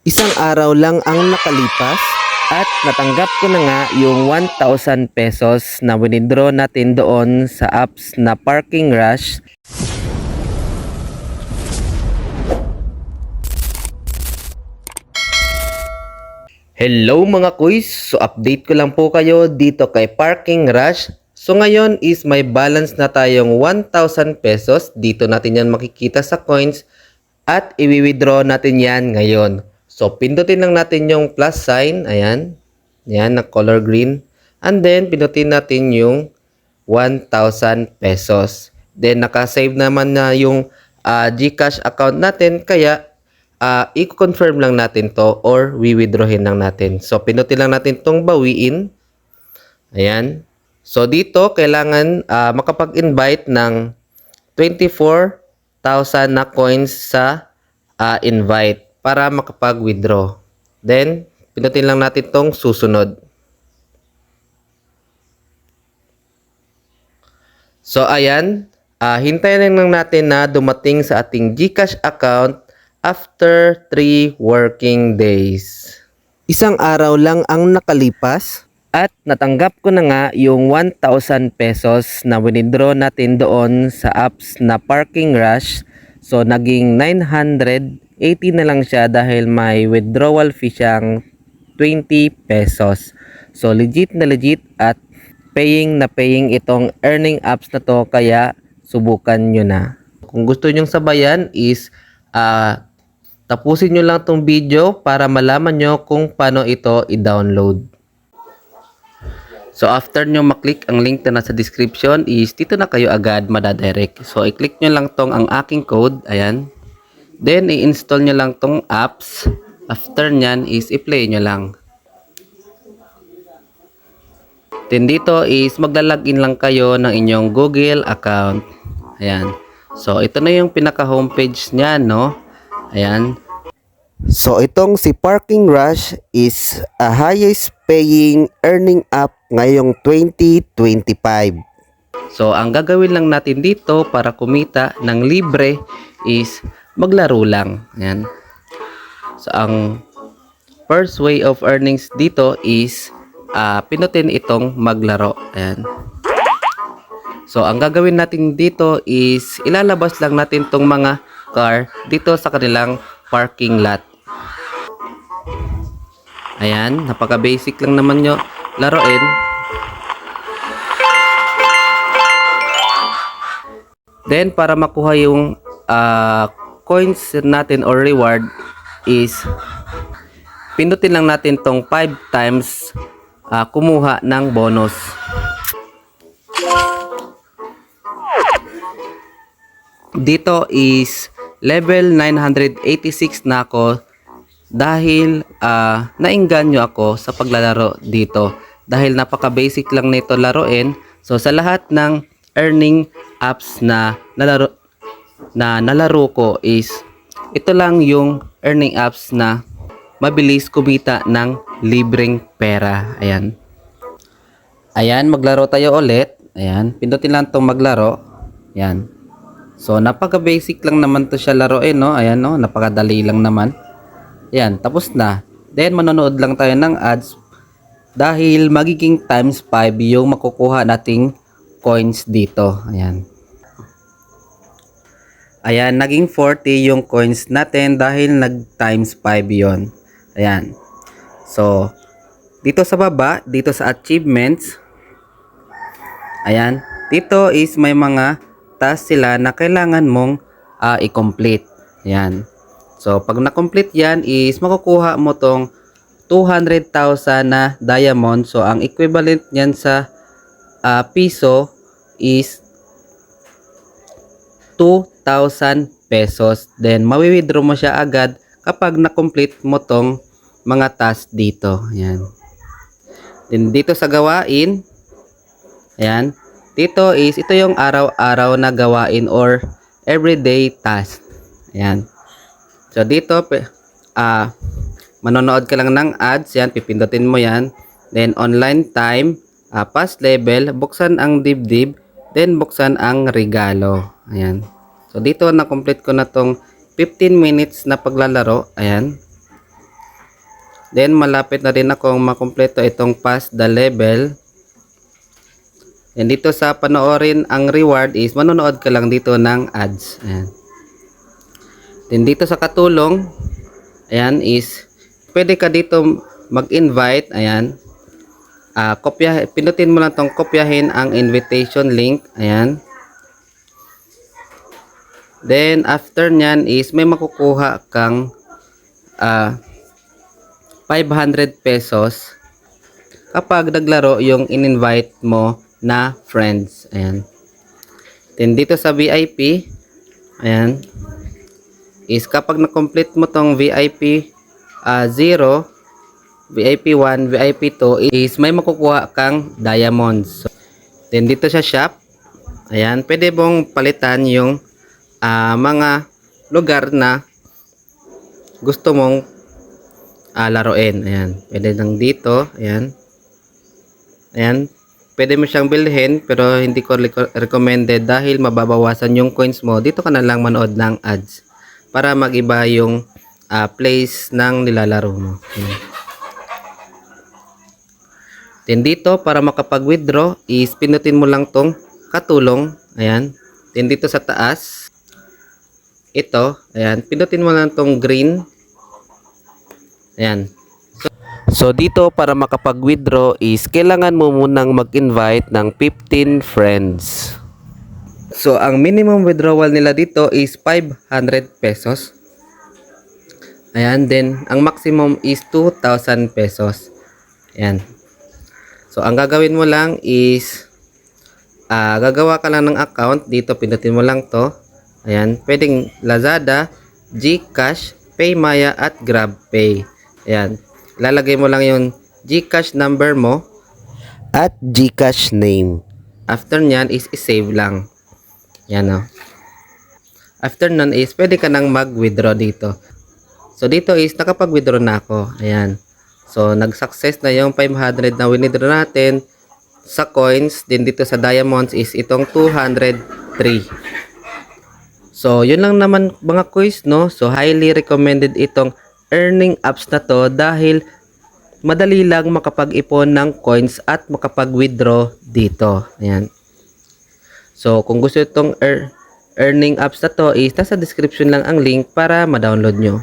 Isang araw lang ang nakalipas at natanggap ko na nga yung 1,000 pesos na withdraw natin doon sa apps na Parking Rush. Hello mga kuys! So update ko lang po kayo dito kay Parking Rush. So ngayon is may balance na tayong 1,000 pesos. Dito natin yan makikita sa coins at i-withdraw natin yan ngayon. So pindutin lang natin yung plus sign. Ayan. Yan, na color green. And then pindutin natin yung 1,000 pesos. Then nakasave naman na yung GCash account natin. Kaya i-confirm lang natin to or withdrawin lang natin. So, pinutin lang natin tong bawiin. Ayan. So, dito, kailangan makapag-invite ng 24,000 na coins sa invite para makapag-withdraw. Then, pinutin lang natin tong susunod. So, ayan. Hintayin lang natin na dumating sa ating GCash account after 3 working days. Isang araw lang ang nakalipas at natanggap ko na nga yung 1,000 pesos na withdraw natin doon sa apps na Parking Rush. So naging 980 na lang siya dahil may withdrawal fee siyang 20 pesos. So legit na legit at paying na paying itong earning apps na to, kaya subukan nyo na. Kung gusto nyong sabayan is tapusin nyo lang tong video para malaman nyo kung paano ito i-download. So after nyo maklik ang link na nasa description is dito na kayo agad madadirect. So i-click nyo lang tong ang aking code. Ayan. Then i-install nyo lang tong apps. After nyan is i-play nyo lang. Then dito is maglalagin lang kayo ng inyong Google account. Ayan. So ito na yung pinaka homepage nya, no? Ayan. So itong si Parking Rush is a highest paying earning app ngayong 2025. So ang gagawin lang natin dito para kumita ng libre is maglaro lang. Ayan. So ang first way of earnings dito is pinutin itong maglaro. Ayan. So ang gagawin natin dito is ilalabas lang natin tong mga car dito sa kanilang parking lot. Ayan, napaka-basic lang naman nyo laruin. Then para makuha yung coins natin or reward is pindutin lang natin tong 5 times kumuha ng bonus. Dito is level 986 na ako dahil nainganyo ako sa paglalaro dito. Dahil napaka-basic lang nito laruin. So sa lahat ng earning apps na nalaro ko is ito lang yung earning apps na mabilis kumita ng libreng pera. Ayan. Ayan, maglaro tayo ulit. Ayan, pindutin lang itong maglaro. Ayan. So, napaka-basic lang naman to siya laruin, no? Ayan, no? Napakadali lang naman. Ayan, tapos na. Then, manonood lang tayo ng ads dahil magiging times 5 yung makukuha nating coins dito. Ayan. Ayan, naging 40 yung coins natin dahil nag-times 5 yon. Ayan. So, dito sa baba, dito sa achievements, ayan, dito is may mga task sila na kailangan mong i-complete. Ayan. So, pag na-complete yan is makukuha mo tong 200,000 na diamond. So, ang equivalent niyan sa piso is 2,000 pesos. Then, mawi-withdraw mo siya agad kapag na-complete mo tong mga task dito. Ayan. Then, dito sa gawain, ayan, dito is, ito yung araw-araw na gawain or everyday task. Ayan. So, dito, manonood ka lang ng ads. Yan, pipindutin mo yan. Then, online time, past level, buksan ang dibdib, then buksan ang regalo. Ayan. So, dito, na-complete ko na tong 15 minutes na paglalaro. Ayan. Then malapit na rin akong makumpleto itong pass the level. And dito sa panoorin ang reward is manonood ka lang dito ng ads. Ayan. Then dito sa katulong, ayan is pwede ka dito mag-invite. Ayan. Pinutin mo lang tong kopyahin ang invitation link. Ayan. Then after nyan is may makukuha kang 500 pesos kapag naglaro yung in-invite mo na friends. Ayan. Then dito sa VIP, ayan, is kapag na-complete mo tong VIP 0, VIP 1, VIP 2 is may makukuha kang diamonds. So, then dito sa shop, ayan, pwede mong palitan yung mga lugar na gusto mong laruin. Ayan, pwede lang dito. Ayan. Ayan. Pwede mo siyang bilhin pero hindi ko recommended dahil mababawasan yung coins mo. Dito ka na lang manood ng ads para mag-iba yung place ng nilalaro mo. Ayan. Then dito para makapag-withdraw is pinutin mo lang tong katulong. Ayan. Then dito sa taas, ito, ayan, pinutin mo lang tong green. Ayan. So dito para makapag-withdraw is kailangan mo munang mag-invite ng 15 friends. So ang minimum withdrawal nila dito is 500 pesos. Ayan, then ang maximum is 2,000 pesos. Ayan. So ang gagawin mo lang is gagawa ka lang ng account. Dito pinutin mo lang to. Ayan, pwedeng Lazada, GCash, Paymaya at GrabPay. Ayan. Lalagay mo lang yung GCash number mo at GCash name. After nyan is i-save lang. Yan o. After nun is pwede ka nang mag-withdraw dito. So dito is nakapag-withdraw na ako. Ayan. So nag-success na yung 500 na withdraw natin sa coins. Din dito sa diamonds is itong 203. So yun lang naman mga coins, no. So highly recommended itong earning apps na to dahil madali lang makapag-ipon ng coins at makapag-withdraw dito. Ayan. So kung gusto itong earning apps na to is nasa description lang ang link para ma-download nyo.